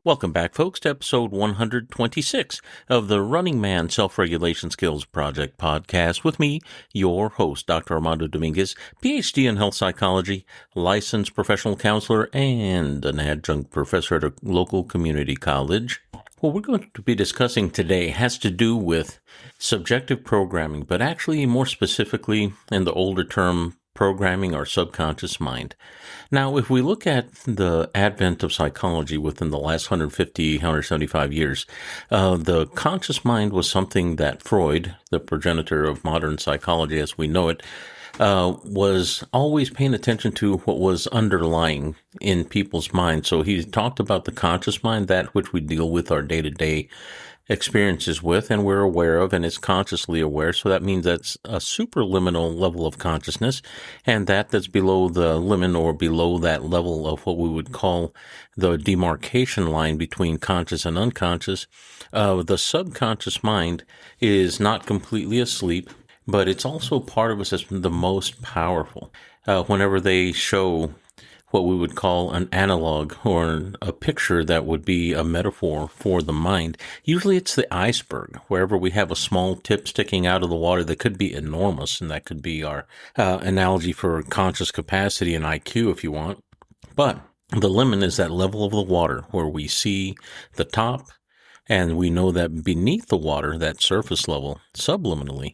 Welcome back, folks, to episode 126 of the Running Man Self-Regulation Skills Project podcast with me, your host, Dr. Armando Dominguez, PhD in health psychology, licensed professional counselor, and an adjunct professor at a local community college. What we're going to be discussing today has to do with subjective programming, but actually more specifically in the older term, programming our subconscious mind. Now, if we look at the advent of psychology within the last 150, 175 years, the conscious mind was something that Freud, the progenitor of modern psychology as we know it, was always paying attention to what was underlying in people's minds. So he talked about the conscious mind, that which we deal with our day-to-day experiences with and we're aware of and is consciously aware. So that means that's a superliminal level of consciousness, and that's below the limit or below that level of what we would call the demarcation line between conscious and unconscious. The subconscious mind is not completely asleep, but it's also part of us that's the most powerful. Whenever they show what we would call an analog or a picture that would be a metaphor for the mind, usually it's the iceberg, wherever we have a small tip sticking out of the water that could be enormous, and that could be our analogy for conscious capacity and IQ if you want. But the limit is that level of the water where we see the top, and we know that beneath the water, that surface level, subliminally,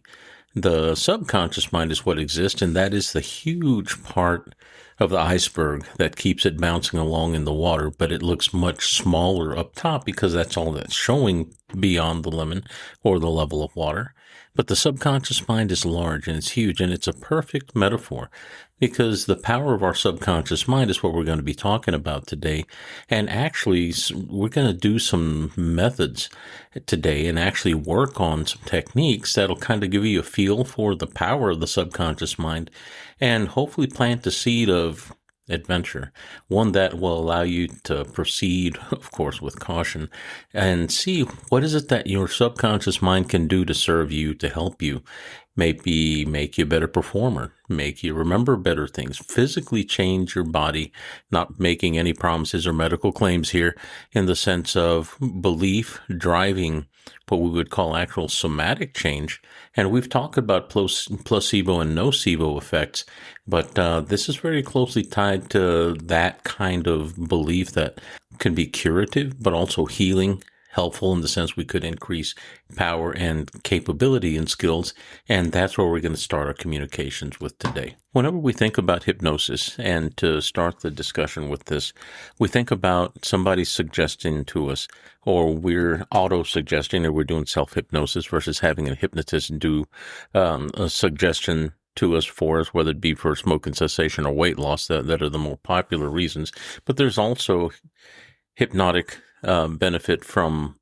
the subconscious mind is what exists, and that is the huge part of the iceberg that keeps it bouncing along in the water, but it looks much smaller up top because that's all that's showing beyond the limit or the level of water. But the subconscious mind is large and it's huge, and it's a perfect metaphor because the power of our subconscious mind is what we're going to be talking about today. And actually, we're going to do some methods today and actually work on some techniques that'll kind of give you a feel for the power of the subconscious mind and hopefully plant the seed of adventure, one that will allow you to proceed, of course, with caution and see what is it that your subconscious mind can do to serve you, to help you, maybe make you a better performer, make you remember better things, physically change your body, not making any promises or medical claims here in the sense of belief driving what we would call actual somatic change. And we've talked about placebo and nocebo effects, but this is very closely tied to that kind of belief that can be curative, but also healing, helpful in the sense we could increase power and capability and skills. And that's where we're going to start our communications with today. Whenever we think about hypnosis, and to start the discussion with this, we think about somebody suggesting to us, or we're auto-suggesting, or we're doing self-hypnosis versus having a hypnotist do a suggestion to us for us, whether it be for smoking cessation or weight loss, that are the more popular reasons. But there's also hypnotic benefit from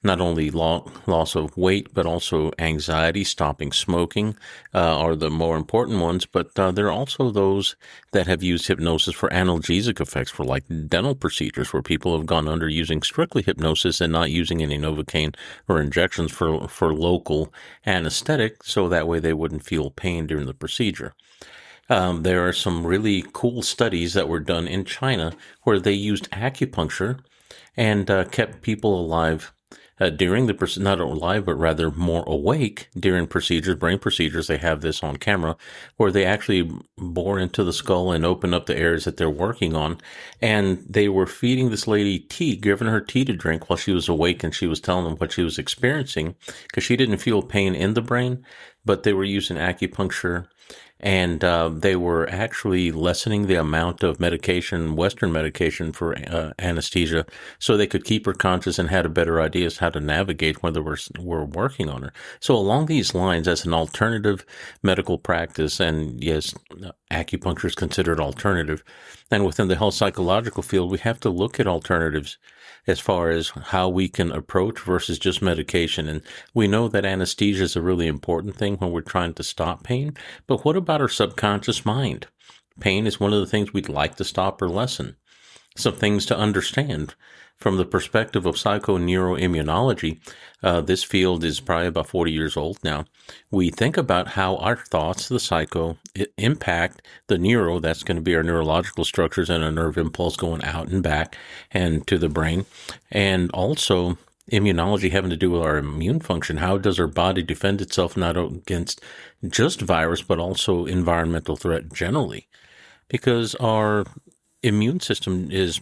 not only loss of weight, but also anxiety, stopping smoking are the more important ones. But there are also those that have used hypnosis for analgesic effects, for like dental procedures, where people have gone under using strictly hypnosis and not using any Novocaine or injections for local anesthetic, so that way they wouldn't feel pain during the procedure. There are some really cool studies that were done in China where they used acupuncture and kept people alive during the not alive, but rather more awake during procedures, brain procedures. They have this on camera where they actually bore into the skull and open up the areas that they're working on. And they were feeding this lady tea, giving her tea to drink while she was awake, and she was telling them what she was experiencing because she didn't feel pain in the brain, but they were using acupuncture. And they were actually lessening the amount of medication, Western medication for anesthesia, so they could keep her conscious and had a better idea as how to navigate when they were working on her. So along these lines, as an alternative medical practice, and yes, acupuncture is considered alternative, and within the health psychological field, we have to look at alternatives as far as how we can approach versus just medication. And we know that anesthesia is a really important thing when we're trying to stop pain. But what about our subconscious mind? Pain is one of the things we'd like to stop or lessen. Some things to understand. from the perspective of psychoneuroimmunology, this field is probably about 40 years old now. We think about how our thoughts, the psycho, impact the neuro, that's going to be our neurological structures and a nerve impulse going out and back and to the brain. And also immunology having to do with our immune function. How does our body defend itself not against just virus, but also environmental threat generally? Because our immune system is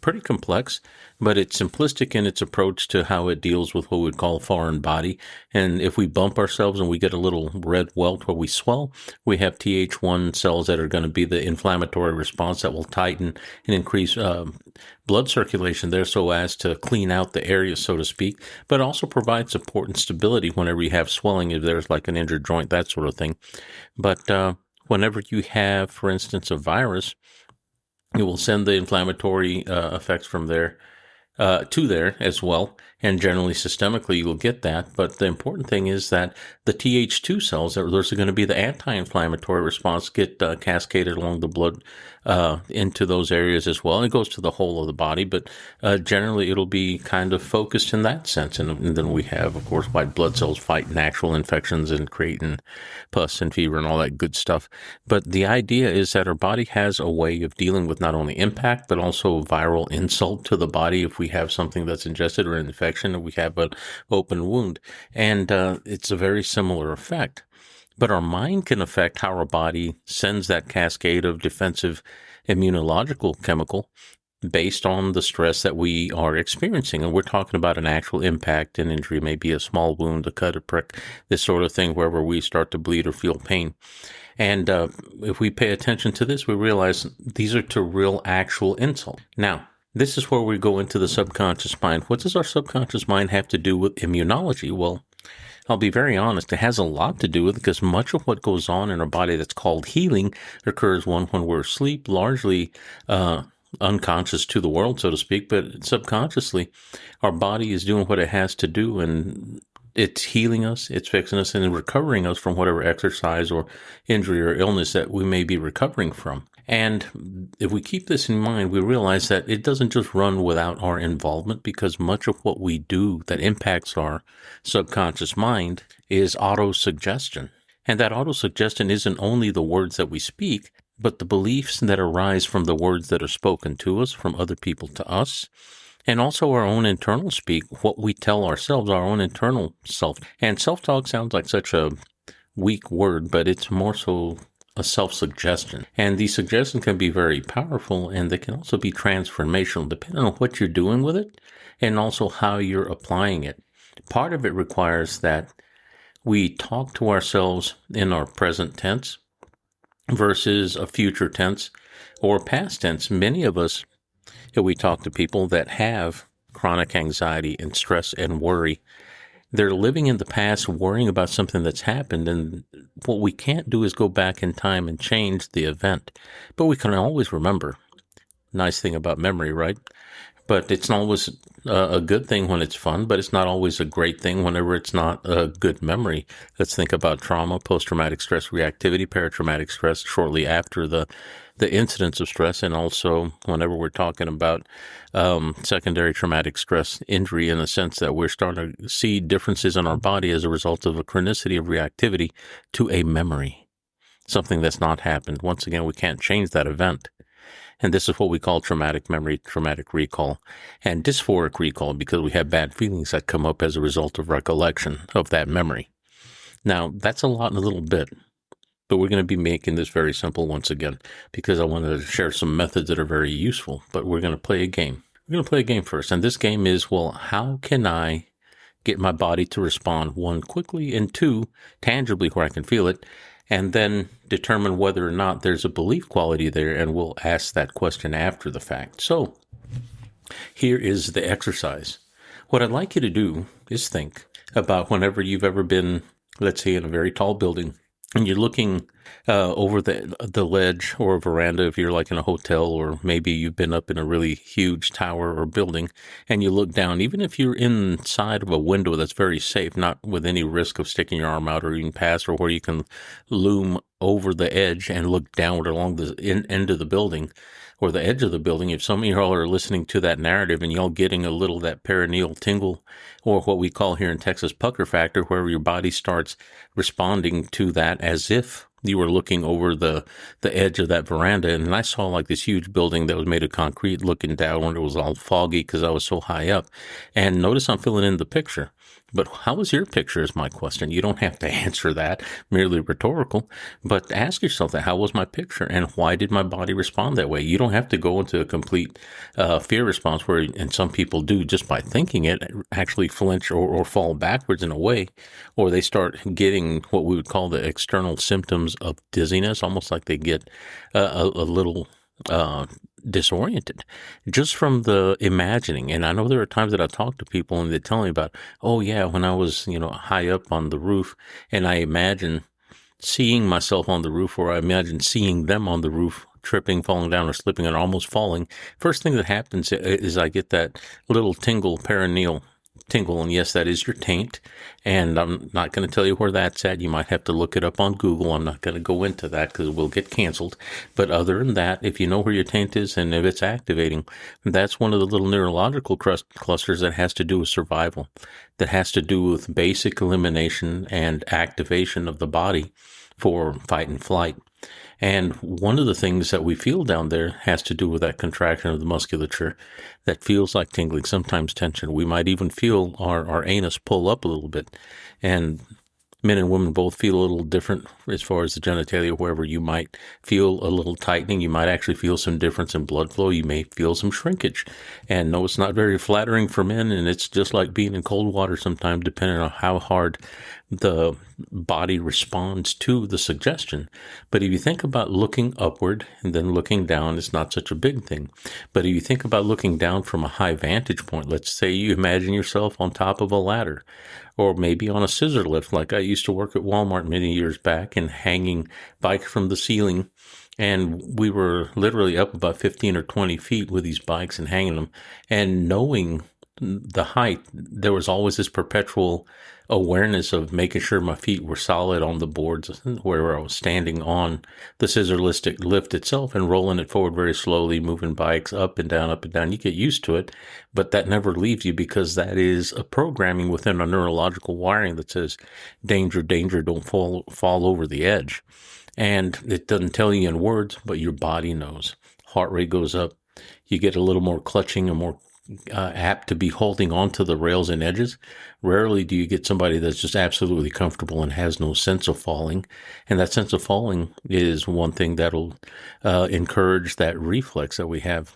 pretty complex, but it's simplistic in its approach to how it deals with what we would call a foreign body. And if we bump ourselves and we get a little red welt where we swell, we have Th1 cells that are going to be the inflammatory response that will tighten and increase blood circulation there so as to clean out the area, so to speak, but also provide support and stability whenever you have swelling, if there's like an injured joint, that sort of thing. But whenever you have, for instance, a virus, it will send the inflammatory effects from there to there as well. And generally, systemically, you will get that. But the important thing is that the Th2 cells, those are going to be the anti-inflammatory response, get cascaded along the blood into those areas as well. And it goes to the whole of the body, but generally, it'll be kind of focused in that sense. And then we have, of course, white blood cells fighting actual infections and creating pus and fever and all that good stuff. But the idea is that our body has a way of dealing with not only impact, but also viral insult to the body if we have something that's ingested or an infection, or we have an open wound. And it's a very similar effect. But our mind can affect how our body sends that cascade of defensive immunological chemical based on the stress that we are experiencing. And we're talking about an actual impact and injury, maybe a small wound, a cut, a prick, this sort of thing, wherever we start to bleed or feel pain. And if we pay attention to this, we realize these are to real, actual insult. Now, this is where we go into the subconscious mind. What does our subconscious mind have to do with immunology? Well, I'll be very honest, it has a lot to do with it, because much of what goes on in our body that's called healing occurs when we're asleep, largely unconscious to the world, so to speak, but subconsciously our body is doing what it has to do, and it's healing us, it's fixing us, and recovering us from whatever exercise or injury or illness that we may be recovering from. And if we keep this in mind, we realize that it doesn't just run without our involvement, because much of what we do that impacts our subconscious mind is autosuggestion. And that autosuggestion isn't only the words that we speak, but the beliefs that arise from the words that are spoken to us, from other people to us, and also our own internal speak, what we tell ourselves, our own internal self. And self-talk sounds like such a weak word, but it's more so a self-suggestion. And these suggestions can be very powerful, and they can also be transformational, depending on what you're doing with it and also how you're applying it. Part of it requires that we talk to ourselves in our present tense versus a future tense or past tense. Many of us, if we talk to people that have chronic anxiety and stress and worry, they're living in the past, worrying about something that's happened, and what we can't do is go back in time and change the event. But we can always remember. Nice thing about memory, right? But it's not always a good thing when it's fun, but it's not always a great thing whenever it's not a good memory. Let's think about trauma, post-traumatic stress reactivity, paratraumatic stress shortly after the incidence of stress, and also whenever we're talking about secondary traumatic stress injury, in the sense that we're starting to see differences in our body as a result of a chronicity of reactivity to a memory, something that's not happened. Once again, we can't change that event. And this is what we call traumatic memory, traumatic recall, and dysphoric recall, because we have bad feelings that come up as a result of recollection of that memory. Now, that's a lot in a little bit, but we're going to be making this very simple once again, because I want to share some methods that are very useful. But we're going to play a game. We're going to play a game first. And this game is, well, how can I get my body to respond, one, quickly, and two, tangibly where I can feel it, and then determine whether or not there's a belief quality there, and we'll ask that question after the fact. So here is the exercise. What I'd like you to do is think about whenever you've ever been, let's say, in a very tall building, and you're looking over the ledge or a veranda if you're like in a hotel, or maybe you've been up in a really huge tower or building, and you look down, even if you're inside of a window that's very safe, not with any risk of sticking your arm out or even past, or where you can loom over the edge and look downward along the end of the building, or the edge of the building, if some of y'all are listening to that narrative and y'all getting a little that perineal tingle, or what we call here in Texas pucker factor, where your body starts responding to that as if you were looking over the edge of that veranda. And I saw like this huge building that was made of concrete looking down when it was all foggy because I was so high up. And notice I'm filling in the picture. But how was your picture is my question. You don't have to answer that, merely rhetorical, but ask yourself that, how was my picture and why did my body respond that way? You don't have to go into a complete fear response where, and some people do just by thinking it, actually flinch or fall backwards in a way, or they start getting what we would call the external symptoms of dizziness, almost like they get a little disoriented just from the imagining. And I know there are times that I talk to people and they tell me about, oh yeah, when I was, high up on the roof and I imagine seeing myself on the roof, or I imagine seeing them on the roof, tripping, falling down, or slipping and almost falling. First thing that happens is I get that little perineal tingle, and yes, that is your taint, and I'm not going to tell you where that's at. You might have to look it up on Google. I'm not going to go into that because we'll get canceled. But other than that, if you know where your taint is and if it's activating, that's one of the little neurological clusters that has to do with survival, that has to do with basic elimination and activation of the body for fight and flight. And one of the things that we feel down there has to do with that contraction of the musculature that feels like tingling, sometimes tension. We might even feel our anus pull up a little bit. And men and women both feel a little different as far as the genitalia, wherever you might feel a little tightening. You might actually feel some difference in blood flow. You may feel some shrinkage. And no, it's not very flattering for men, and it's just like being in cold water sometimes, depending on how hard the body responds to the suggestion. But if you think about looking upward and then looking down, it's not such a big thing. But if you think about looking down from a high vantage point, let's say you imagine yourself on top of a ladder, or maybe on a scissor lift, like I used to work at Walmart many years back and hanging bikes from the ceiling. And we were literally up about 15 or 20 feet with these bikes and hanging them. And knowing the height, there was always this perpetual awareness of making sure my feet were solid on the boards where I was standing on the scissor lift itself and rolling it forward very slowly, moving bikes up and down, up and down. You get used to it, but that never leaves you because that is a programming within a neurological wiring that says, danger, danger, don't fall over the edge. And it doesn't tell you in words, but your body knows. Heart rate goes up. You get a little more clutching and more apt to be holding on to the rails and edges. Rarely do you get somebody that's just absolutely comfortable and has no sense of falling. And that sense of falling is one thing that'll encourage that reflex that we have,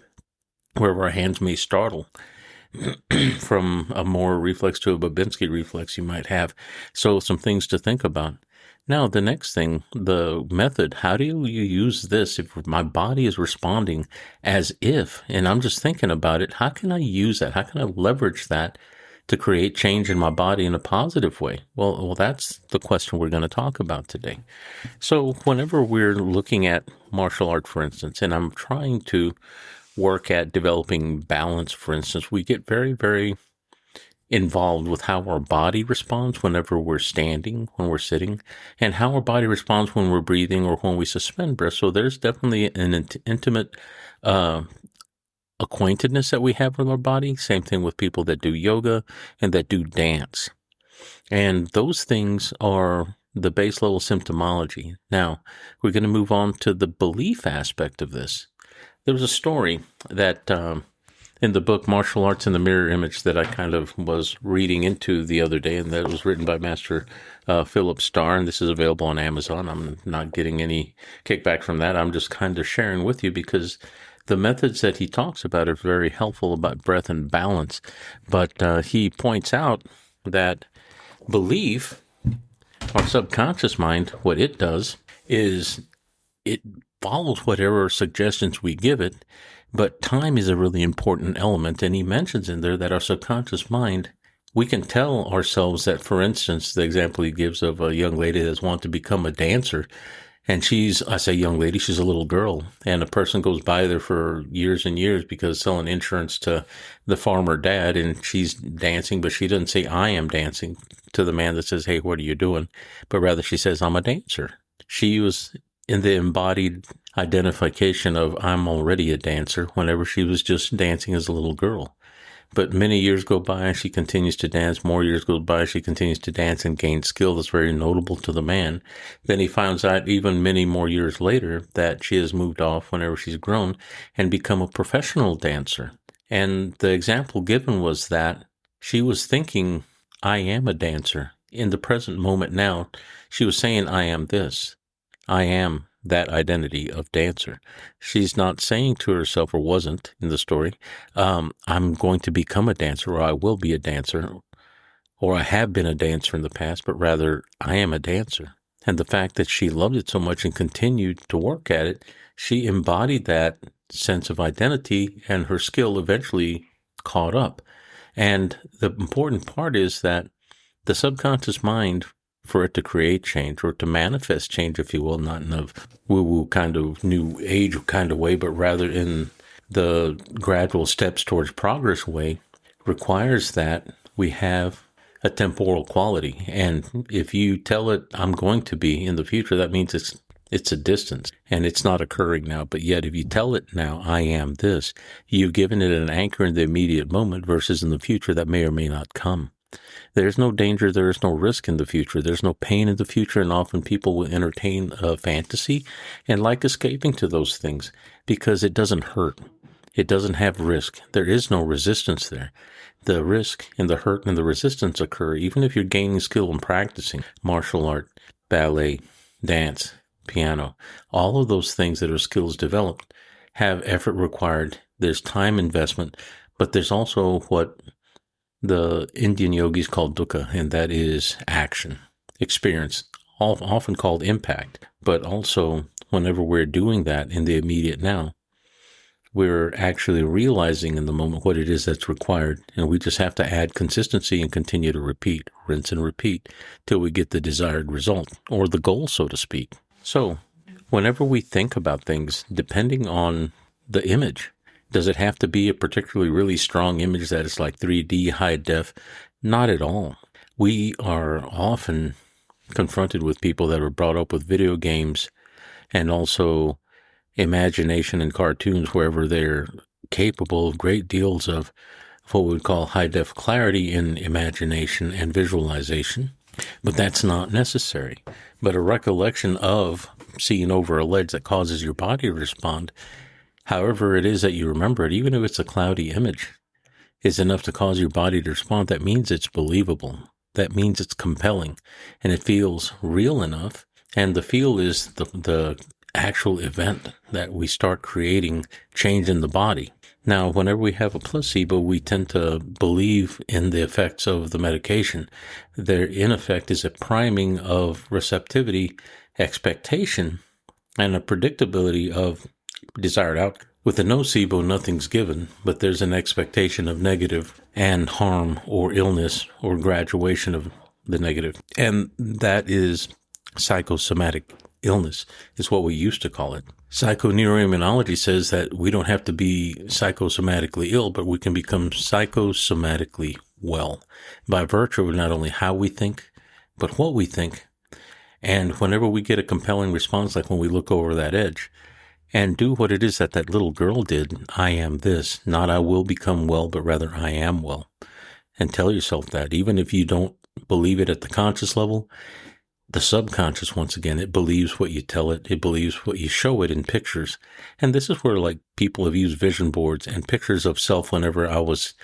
where our hands may startle from a more reflex to a Babinski reflex you might have. So some things to think about. Now, the next thing, the method, how do you use this if my body is responding as if, and I'm just thinking about it, how can I use that? How can I leverage that to create change in my body in a positive way? Well, that's the question we're going to talk about today. So whenever we're looking at martial art, for instance, and I'm trying to work at developing balance, for instance, we get very, very involved with how our body responds whenever we're standing, when we're sitting, and how our body responds when we're breathing or when we suspend breath. So there's definitely an intimate acquaintedness that we have with our body. Same thing with people that do yoga and that do dance. And those things are the base level symptomology. Now, we're going to move on to the belief aspect of this. There was a story that in the book Martial Arts in the Mirror Image that I kind of was reading into the other day, and that was written by Master Philip Starr, and this is available on Amazon. I'm not getting any kickback from that. I'm just kind of sharing with you because the methods that he talks about are very helpful about breath and balance. But he points out that belief, our subconscious mind, what it does is it follows whatever suggestions we give it. But time is a really important element, and he mentions in there that our subconscious mind, we can tell ourselves that, for instance, the example he gives of a young lady that's wanted to become a dancer, and I say young lady, she's a little girl, and a person goes by there for years and years because selling insurance to the farmer dad, and she's dancing, but she doesn't say, I am dancing, to the man that says, hey, what are you doing? But rather she says, I'm a dancer. She was in the embodied identification of I'm already a dancer whenever she was just dancing as a little girl. But many years go by and she continues to dance. More years go by, she continues to dance and gain skill that's very notable to the man. Then he finds out even many more years later that she has moved off whenever she's grown and become a professional dancer. And the example given was that she was thinking, I am a dancer. In the present moment now, she was saying, I am this. I am that identity of dancer. She's not saying to herself, or wasn't in the story, I'm going to become a dancer, or I will be a dancer, or I have been a dancer in the past, but rather I am a dancer. And the fact that she loved it so much and continued to work at it, she embodied that sense of identity, and her skill eventually caught up. And the important part is that the subconscious mind, for it to create change or to manifest change, if you will, not in a woo-woo kind of new age kind of way, but rather in the gradual steps towards progress way, requires that we have a temporal quality. And if you tell it, I'm going to be in the future, that means it's a distance and it's not occurring now. But yet if you tell it now, I am this, you've given it an anchor in the immediate moment versus in the future that may or may not come. There's no danger, there is no risk in the future, there's no pain in the future, and often people will entertain a fantasy and like escaping to those things because it doesn't hurt. It doesn't have risk. There is no resistance there. The risk and the hurt and the resistance occur even if you're gaining skill and practicing martial art, ballet, dance, piano. All of those things that are skills developed have effort required. There's time investment, but there's also what the Indian yogis call dukkha, and that is action, experience, often called impact. But also, whenever we're doing that in the immediate now, we're actually realizing in the moment what it is that's required, and we just have to add consistency and continue to repeat, rinse and repeat, till we get the desired result, or the goal, so to speak. So, whenever we think about things, depending on the image, does it have to be a particularly really strong image that is like 3D, high def? Not at all. We are often confronted with people that are brought up with video games and also imagination and cartoons wherever they're capable of great deals of what we would call high def clarity in imagination and visualization. But that's not necessary. But a recollection of seeing over a ledge that causes your body to respond, however it is that you remember it, even if it's a cloudy image, is enough to cause your body to respond. That means it's believable. That means it's compelling. And it feels real enough. And the feel is the actual event that we start creating change in the body. Now, whenever we have a placebo, we tend to believe in the effects of the medication. There, in effect, is a priming of receptivity, expectation, and a predictability of desired outcome. With a nocebo, nothing's given, but there's an expectation of negative and harm or illness or graduation of the negative. And that is psychosomatic illness, is what we used to call it. Psychoneuroimmunology says that we don't have to be psychosomatically ill, but we can become psychosomatically well by virtue of not only how we think, but what we think. And whenever we get a compelling response, like when we look over that edge, and do what it is that that little girl did, I am this, not I will become well, but rather I am well. And tell yourself that, even if you don't believe it at the conscious level, the subconscious, once again, it believes what you tell it. It believes what you show it in pictures. And this is where, like, people have used vision boards and pictures of self whenever I was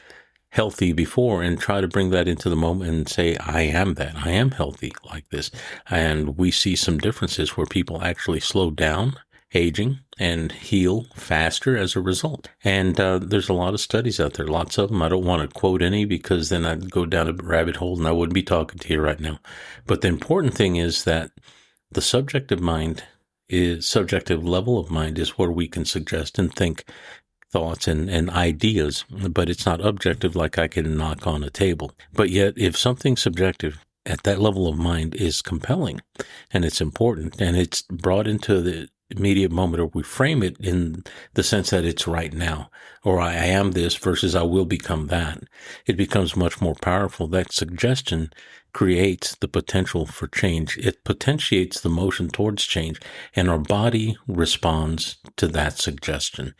healthy before and try to bring that into the moment and say, I am that. I am healthy like this. And we see some differences where people actually slow down aging and heal faster as a result. And there's a lot of studies out there, lots of them. I don't want to quote any because then I'd go down a rabbit hole and I wouldn't be talking to you right now. But the important thing is that the subjective level of mind is where we can suggest and think thoughts and ideas, but it's not objective like I can knock on a table. But yet, if something subjective at that level of mind is compelling and it's important and it's brought into the immediate moment, or we frame it in the sense that it's right now, or I am this versus I will become that, it becomes much more powerful. That suggestion creates the potential for change. It potentiates the motion towards change, and our body responds to that suggestion.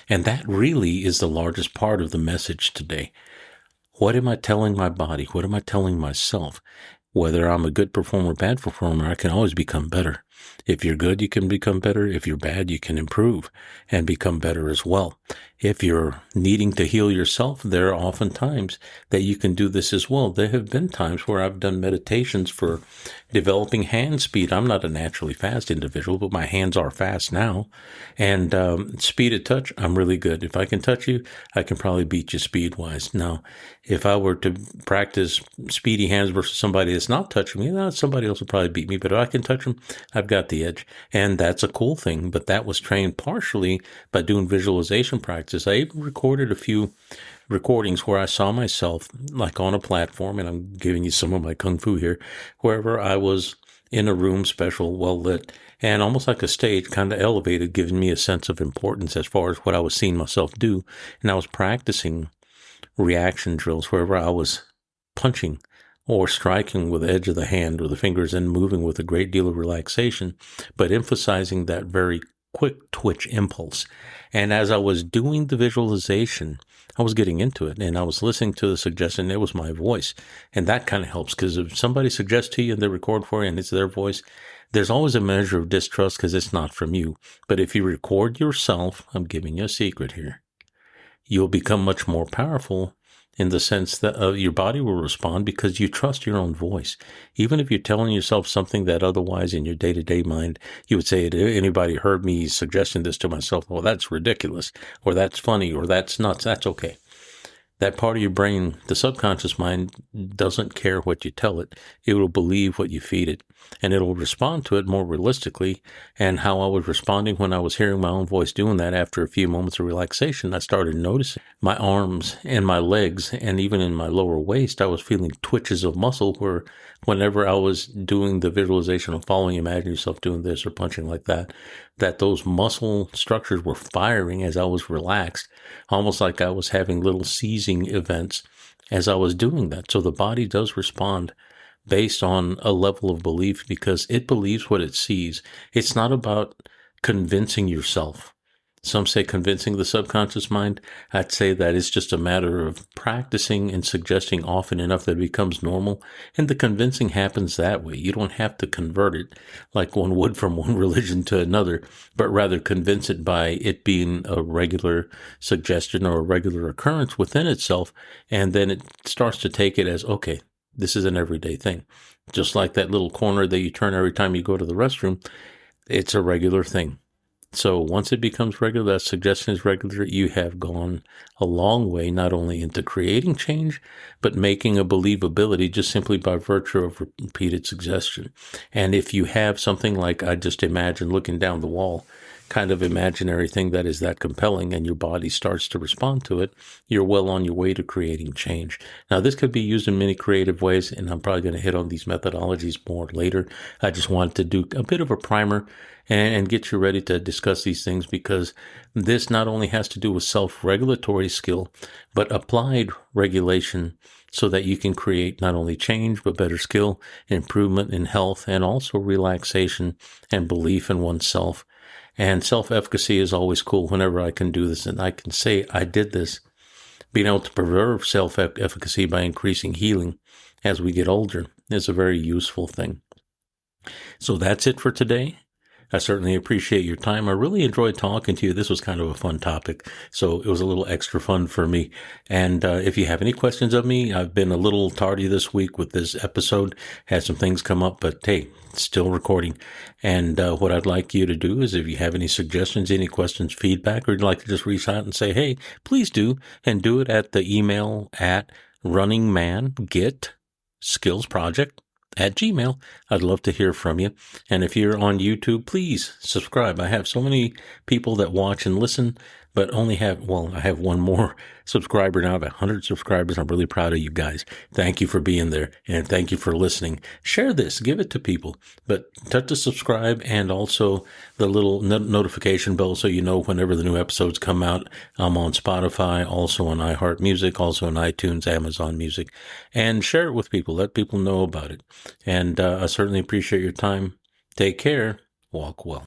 And that really is the largest part of the message today. What am I telling my body? What am I telling myself? Whether I'm a good performer, bad performer, I can always become better. If you're good, you can become better. If you're bad, you can improve and become better as well. If you're needing to heal yourself, there are often times that you can do this as well. There have been times where I've done meditations for developing hand speed. I'm not a naturally fast individual, but my hands are fast now. And speed at touch, I'm really good. If I can touch you, I can probably beat you speed-wise. Now, if I were to practice speedy hands versus somebody that's not touching me, somebody else would probably beat me. But if I can touch them, I've got the edge. And that's a cool thing. But that was trained partially by doing visualization practice. I even recorded a few recordings where I saw myself like on a platform, and I'm giving you some of my kung fu here, wherever I was in a room, special, well lit, and almost like a stage, kind of elevated, giving me a sense of importance as far as what I was seeing myself do. And I was practicing reaction drills wherever I was punching or striking with the edge of the hand or the fingers and moving with a great deal of relaxation, but emphasizing that very quick twitch impulse. And as I was doing the visualization, I was getting into it and I was listening to the suggestion. It was my voice. And that kind of helps, because if somebody suggests to you and they record for you and it's their voice, there's always a measure of distrust because it's not from you. But if you record yourself, I'm giving you a secret here, you'll become much more powerful in the sense that your body will respond because you trust your own voice. Even if you're telling yourself something that otherwise in your day-to-day mind, you would say, anybody heard me suggesting this to myself, well, that's ridiculous, or that's funny, or that's nuts. That's okay. That part of your brain, the subconscious mind, doesn't care what you tell it. It will believe what you feed it, and it'll respond to it more realistically. And how I was responding when I was hearing my own voice doing that, after a few moments of relaxation, I started noticing my arms and my legs, and even in my lower waist, I was feeling twitches of muscle where whenever I was doing the visualization of following, imagine yourself doing this or punching like that those muscle structures were firing as I was relaxed, almost like I was having little seizing events as I was doing that. So the body does respond based on a level of belief because it believes what it sees. It's not about convincing yourself. Some say convincing the subconscious mind. I'd say that it's just a matter of practicing and suggesting often enough that it becomes normal. And the convincing happens that way. You don't have to convert it like one would from one religion to another, but rather convince it by it being a regular suggestion or a regular occurrence within itself. And then it starts to take it as, okay, this is an everyday thing. Just like that little corner that you turn every time you go to the restroom, it's a regular thing. So once it becomes regular, that suggestion is regular, you have gone a long way, not only into creating change, but making a believability just simply by virtue of repeated suggestion. And if you have something like I just imagine looking down the wall, kind of imaginary thing that is that compelling, and your body starts to respond to it, you're well on your way to creating change. Now, this could be used in many creative ways, and I'm probably going to hit on these methodologies more later. I just wanted to do a bit of a primer and get you ready to discuss these things, because this not only has to do with self-regulatory skill, but applied regulation, so that you can create not only change, but better skill, improvement in health, and also relaxation and belief in oneself. And self-efficacy is always cool whenever I can do this, and I can say I did this. Being able to preserve self-efficacy by increasing healing as we get older is a very useful thing. So that's it for today. I certainly appreciate your time. I really enjoyed talking to you. This was kind of a fun topic, so it was a little extra fun for me. And if you have any questions of me, I've been a little tardy this week with this episode. Had some things come up, but hey, still recording. And what I'd like you to do is, if you have any suggestions, any questions, feedback, or you'd like to just reach out and say, hey, please do, and do it at the email at runningmangetskillsproject@gmail.com. I'd love to hear from you. And if you're on YouTube, please subscribe. I have so many people that watch and listen but only I have one more subscriber now. I have 100 subscribers. I'm really proud of you guys. Thank you for being there, and thank you for listening. Share this, give it to people, but touch the subscribe and also the little notification bell so you know whenever the new episodes come out. I'm on Spotify, also on iHeartMusic, also on iTunes, Amazon Music, and share it with people. Let people know about it. And I certainly appreciate your time. Take care. Walk well.